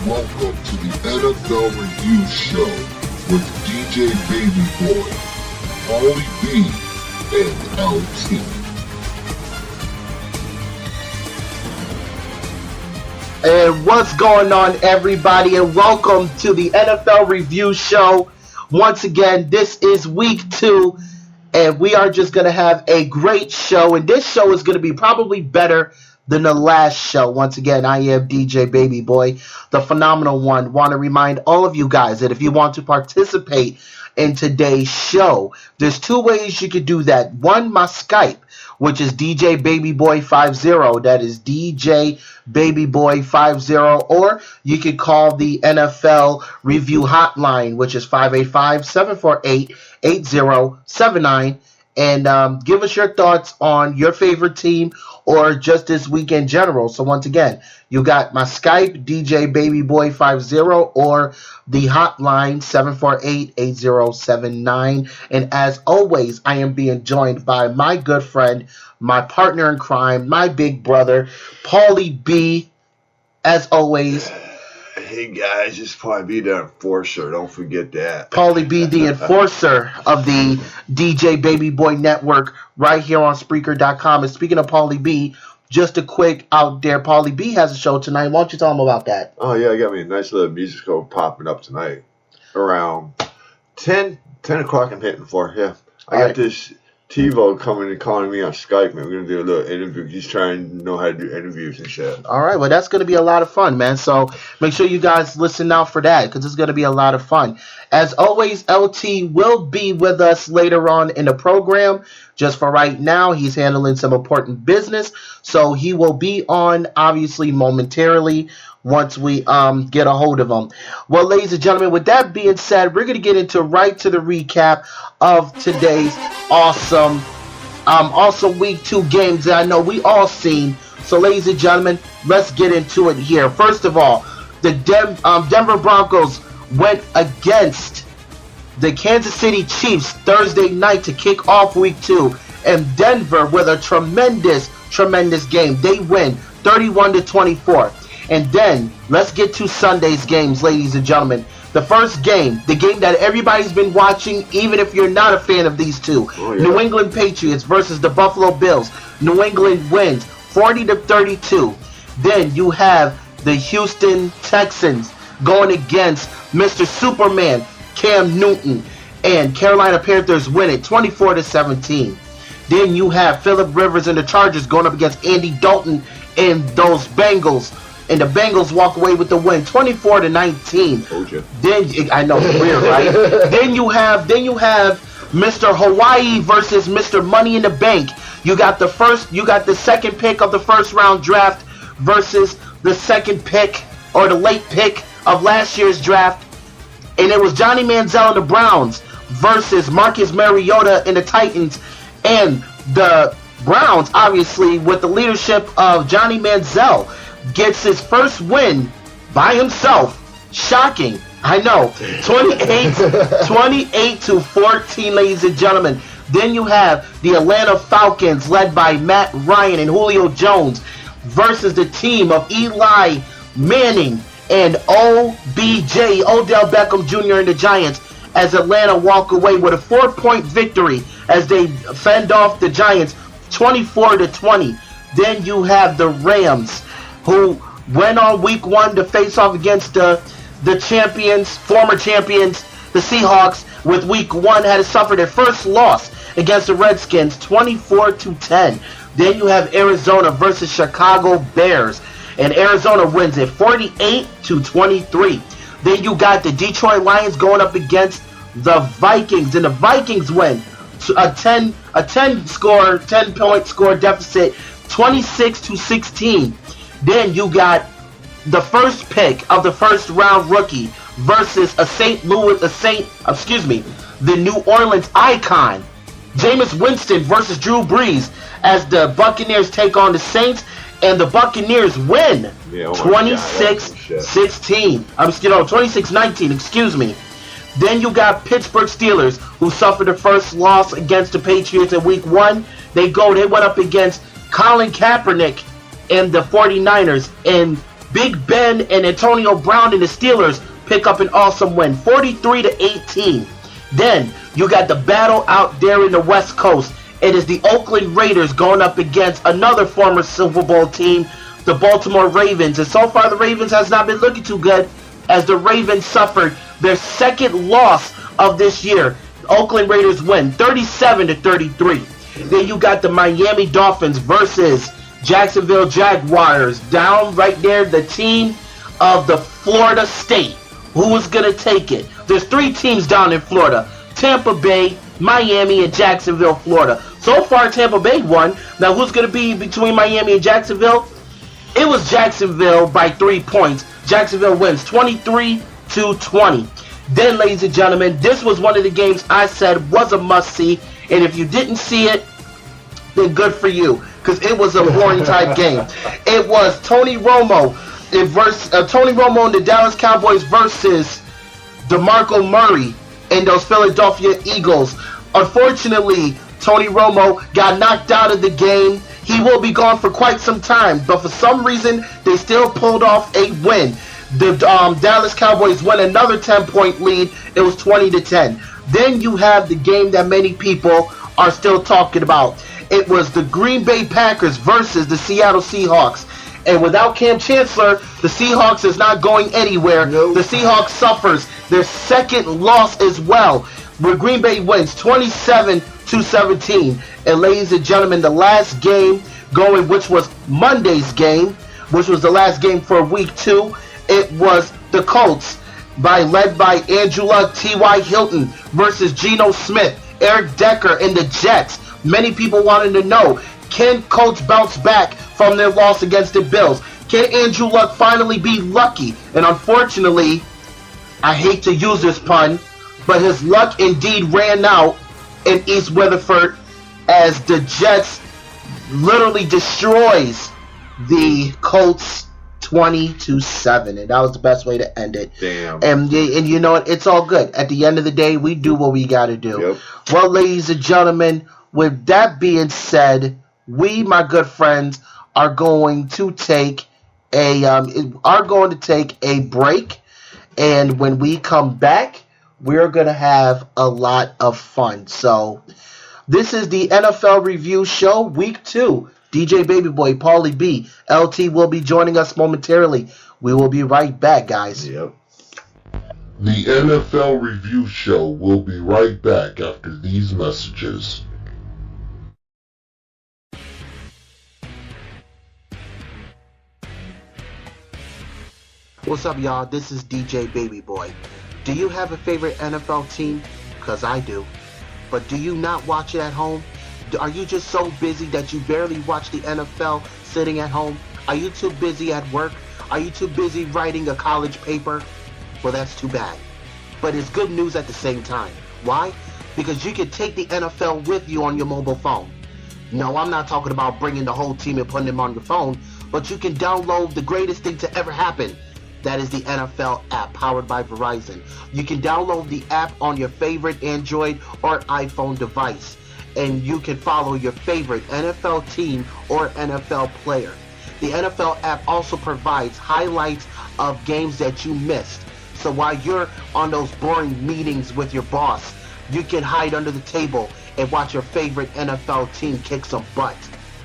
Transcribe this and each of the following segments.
Welcome to the NFL Review Show with DJ Baby Boy, Paulie B, and LT. And what's going on, everybody, and welcome to the NFL Review Show. Once again, this is week 2, and we are just going to have a great show, and this show is going to be probably better than the last show. Once again, I am DJ Baby Boy, the phenomenal one. Want to remind all of you guys that if you want to participate in today's show, there's 2 ways you could do that. One, my Skype, which is DJ Baby Boy 50. That is DJ Baby Boy 50. Or you could call the NFL Review Hotline, which is 585-748-8079, and give us your thoughts on your favorite team or just this week in general. So once again, you got my Skype, DJ Baby Boy 50, or the hotline 748-8079. And as always, I am being joined by my good friend, my partner in crime, my big brother, Paulie B. As always. Hey guys, it's Paulie B, the enforcer. Don't forget that. Paulie B, the enforcer of the DJ Baby Boy Network, right here on Spreaker.com. And speaking of Paulie B, just a quick out there, Paulie B has a show tonight. Why don't you tell him about that? Oh yeah, I got me a nice little musical popping up tonight around 10 o'clock. I'm hitting for. Yeah, I got this TiVo coming and calling me on Skype, man. We're going to do a little interview. He's trying to know how to do interviews and shit. All right, well, that's going to be a lot of fun, man. So make sure you guys listen out for that because it's going to be a lot of fun. As always, LT will be with us later on in the program. Just for right now, he's handling some important business. So he will be on, obviously, momentarily once we get a hold of him. Well, ladies and gentlemen, with that being said, we're going to get into right to the recap of today's awesome week 2 games that I know we all seen. So, ladies and gentlemen, let's get into it here. First of all, the Denver Broncos went against the Kansas City Chiefs Thursday night to kick off week 2, and Denver with a tremendous game. They win 31-24. And then let's get to Sunday's games, ladies and gentlemen. The first game, the game that everybody's been watching, even if you're not a fan of these two. Oh, yeah. New England Patriots versus the Buffalo Bills. New England wins 40-32. Then you have the Houston Texans going against Mr. Superman, Cam Newton, and Carolina Panthers win it 24-17. Then you have Phillip Rivers and the Chargers going up against Andy Dalton and those Bengals. And the Bengals walk away with the win, 24-19. Told you. Then I know it's weird, right? then you have Mr. Hawaii versus Mr. Money in the Bank. You got the second pick of the first round draft versus the second pick or the late pick of last year's draft, and it was Johnny Manziel and the Browns versus Marcus Mariota and the Titans, and the Browns, obviously with the leadership of Johnny Manziel, gets his first win by himself. Shocking. I know. 28-14, ladies and gentlemen. Then you have the Atlanta Falcons led by Matt Ryan and Julio Jones versus the team of Eli Manning and OBJ, Odell Beckham Jr. and the Giants, as Atlanta walk away with a 4-point victory as they fend off the Giants 24-20. Then you have the Rams, who went on week 1 to face off against the champions, former champions, the Seahawks, with week 1 had to suffer their first loss against the Redskins, 24-10. Then you have Arizona versus Chicago Bears, and Arizona wins it 48-23. Then you got the Detroit Lions going up against the Vikings, and the Vikings win a 10-point score deficit, 26-16. Then you got the first pick of the first round rookie versus the New Orleans icon, Jameis Winston versus Drew Brees, as the Buccaneers take on the Saints, and the Buccaneers win 26-16. 26-19, excuse me. Then you got Pittsburgh Steelers, who suffered the first loss against the Patriots in week 1. They went up against Colin Kaepernick and the 49ers, and Big Ben and Antonio Brown and the Steelers pick up an awesome win, 43-18. Then you got the battle out there in the West Coast. It is the Oakland Raiders going up against another former Super Bowl team, the Baltimore Ravens. And so far the Ravens has not been looking too good, as the Ravens suffered their second loss of this year. The Oakland Raiders win 37-33. Then you got the Miami Dolphins versus Jacksonville Jaguars. Down right there, the team of the Florida State. Who is going to take it? There's 3 teams down in Florida: Tampa Bay, Miami, and Jacksonville, Florida. So far, Tampa Bay won. Now, who's going to be between Miami and Jacksonville? It was Jacksonville by 3 points. Jacksonville wins 23-20. Then, ladies and gentlemen, this was one of the games I said was a must-see. And if you didn't see it, then good for you, because it was a boring type game. It was Tony Romo and the Dallas Cowboys versus DeMarco Murray and those Philadelphia Eagles. Unfortunately, Tony Romo got knocked out of the game. He will be gone for quite some time, but for some reason, they still pulled off a win. The Dallas Cowboys won another 10-point lead. It was 20-10. Then you have the game that many people are still talking about. It was the Green Bay Packers versus the Seattle Seahawks. And without Cam Chancellor, the Seahawks is not going anywhere. Nope. The Seahawks suffers their second loss as well, where Green Bay wins 27-17. And ladies and gentlemen, the last game going, which was Monday's game, which was the last game for week 2, it was the Colts led by Andrew Luck, T.Y. Hilton versus Geno Smith, Eric Decker, and the Jets. Many people wanted to know, can Colts bounce back from their loss against the Bills? Can Andrew Luck finally be lucky? And unfortunately, I hate to use this pun, but his luck indeed ran out in East Weatherford as the Jets literally destroys the Colts 20-7, and that was the best way to end it. Damn. And you know what? It's all good. At the end of the day, we do what we got to do. Yep. Well, ladies and gentlemen, with that being said, we, my good friends, are going to take a break, and when we come back, we're going to have a lot of fun. So, this is the NFL Review Show, Week 2. DJ Baby Boy, Paulie B, LT will be joining us momentarily. We will be right back, guys. Yep. The NFL Review Show will be right back after these messages. What's up, y'all? This is DJ Baby Boy. Do you have a favorite NFL team? Because I do. But do you not watch it at home? Are you just so busy that you barely watch the NFL sitting at home? Are you too busy at work? Are you too busy writing a college paper? Well, that's too bad. But it's good news at the same time. Why? Because you can take the NFL with you on your mobile phone. No, I'm not talking about bringing the whole team and putting them on your phone, but you can download the greatest thing to ever happen. That is the NFL app powered by Verizon. You can download the app on your favorite Android or iPhone device, and you can follow your favorite NFL team or NFL player. The NFL app also provides highlights of games that you missed. So while you're on those boring meetings with your boss, you can hide under the table and watch your favorite NFL team kick some butt.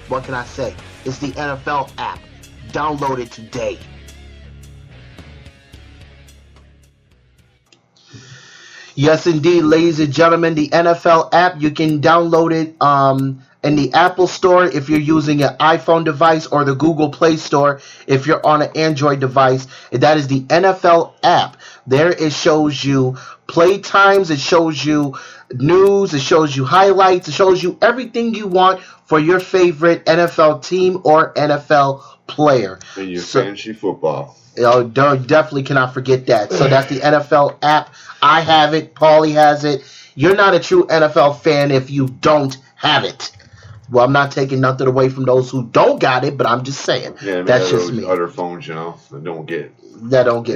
What can I say? It's the NFL app. Download it today. Yes, indeed, ladies and gentlemen, the NFL app, you can download it in the Apple Store if you're using an iPhone device, or the Google Play Store if you're on an Android device. And that is the NFL app. There it shows you play times, it shows you news, it shows you highlights, it shows you everything you want for your favorite NFL team or NFL player. And your fantasy football. Definitely cannot forget that. So that's the NFL app. I have it. Paulie has it. You're not a true NFL fan if you don't have it. Well, I'm not taking nothing away from those who don't got it, but I'm just saying. Yeah, that's just me. Other phones, that don't get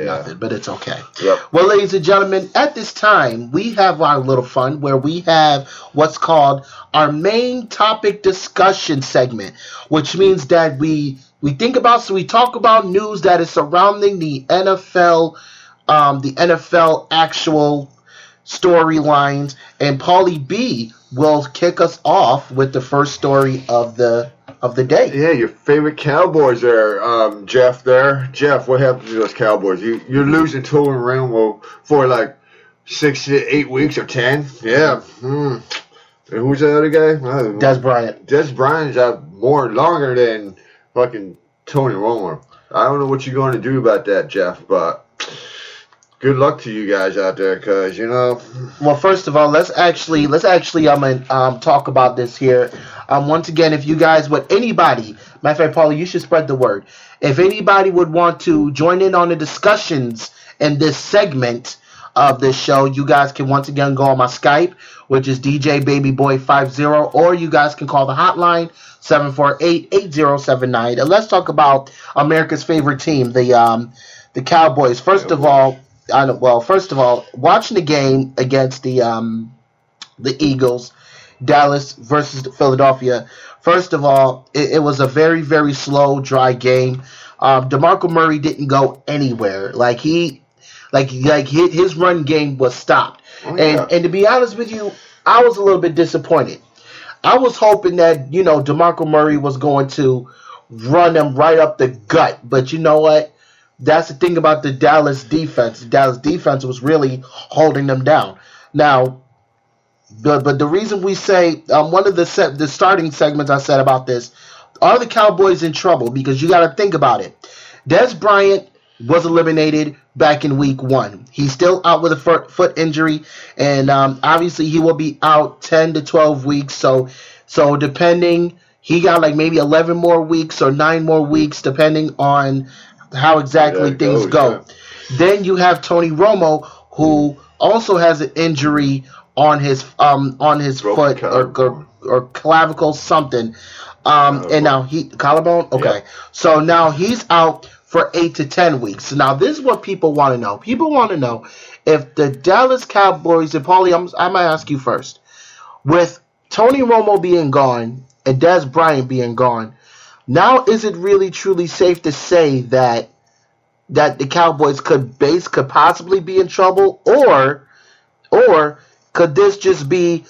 nothing, but it's okay. Yep. Well, ladies and gentlemen, at this time, we have our little fun where we have what's called our main topic discussion segment, which means that we we talk about news that is surrounding the NFL actual storylines, and Paulie B will kick us off with the first story of the day. Yeah, your favorite Cowboys there, Jeff. Jeff, what happened to those Cowboys? You're losing Tony Romo for like 6 to 8 weeks or 10. Yeah. And who's the other guy? Des Bryant. Des Bryant's out longer than fucking Tony Romo. I don't know what you're going to do about that, Jeff, but good luck to you guys out there, because, you know. Well, first of all, let's actually talk about this here. Once again, if you guys would, anybody, matter of fact, Paulie, you should spread the word. If anybody would want to join in on the discussions in this segment of this show, you guys can once again go on my Skype, which is DJBabyBoy50, or you guys can call the hotline 748-8079. And let's talk about America's favorite team, the Cowboys. First of all, watching the game against the Eagles, Dallas versus Philadelphia. First of all, it was a very, very slow, dry game. DeMarco Murray didn't go anywhere. His run game was stopped. Oh, yeah. And to be honest with you, I was a little bit disappointed. I was hoping that, DeMarco Murray was going to run them right up the gut. But you know what? That's the thing about the Dallas defense. The Dallas defense was really holding them down. Now, but the reason we say, one of the starting segments I said about this, are the Cowboys in trouble? Because you got to think about it. Des Bryant was eliminated back in week 1. He's still out with a foot injury, and obviously he will be out 10 to 12 weeks. So depending, he got like maybe 11 more weeks or 9 more weeks, depending on how exactly things go. Yeah. Then you have Tony Romo, who also has an injury on his foot or clavicle something. And now collarbone. Okay, yeah. So now he's out for 8 to 10 weeks. Now this is what people want to know. People want to know if the Dallas Cowboys, and Paulie, I might ask you first, with Tony Romo being gone and Des Bryant being gone, now is it really truly safe to say that the Cowboys could possibly be in trouble, or could this just be,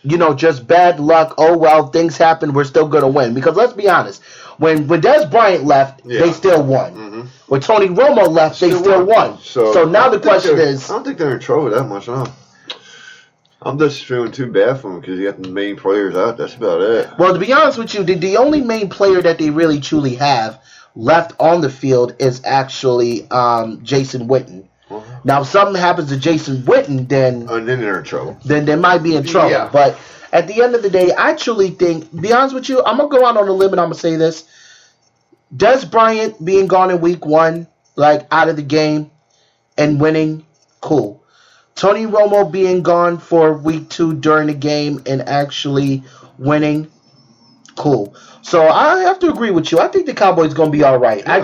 just bad luck? Oh well, things happen. We're still gonna win. Because let's be honest, when Des Bryant left, they still won. Mm-hmm. When Tony Romo left, they still won. So now the question is, I don't think they're in trouble that much, no. I'm just feeling too bad for them because you got the main players out. That's about it. Well, to be honest with you, the only main player that they really truly have left on the field is actually Jason Witten. Now, if something happens to Jason Witten, then they're in trouble. Then they might be in trouble. Yeah. But at the end of the day, I truly think, to be honest with you, I'm going to go out on a limb and I'm going to say this. Des Bryant being gone in week 1, like out of the game and winning, cool. Tony Romo being gone for week 2 during the game and actually winning, cool. So I have to agree with you. I think the Cowboys are going to be all right. Yeah.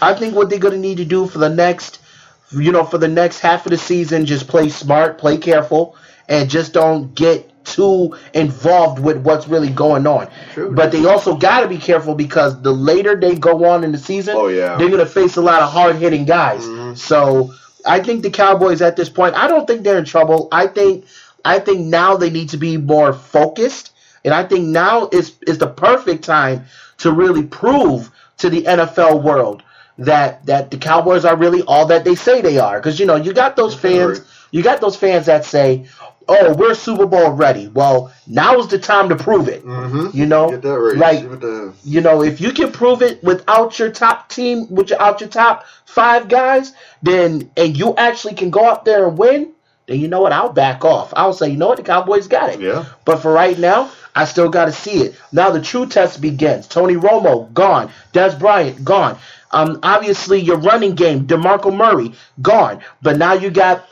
I think what they're going to need to do for the next half of the season, just play smart, play careful, and just don't get too involved with what's really going on. True. But they also got to be careful because the later they go on in the season, they're going to face a lot of hard-hitting guys. Mm-hmm. So I think the Cowboys at this point, I don't think they're in trouble. I think now they need to be more focused, and I think now is the perfect time to really prove to the NFL world that the Cowboys are really all that they say they are. Because, you got those fans that say, oh, we're Super Bowl ready. Well, now is the time to prove it. Mm-hmm. Get that right. Like, if you can prove it without your top team, without your top 5 guys, and you actually can go out there and win, then you know what? I'll back off. I'll say, the Cowboys got it. Yeah. But for right now, I still got to see it. Now the true test begins. Tony Romo, gone. Des Bryant, gone. Obviously, your running game, DeMarco Murray, gone. But now you got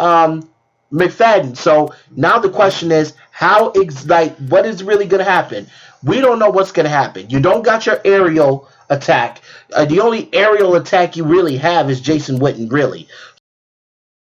McFadden. So now the question is, what is really going to happen? We don't know what's going to happen. You don't got your aerial attack. The only aerial attack you really have is Jason Witten, really.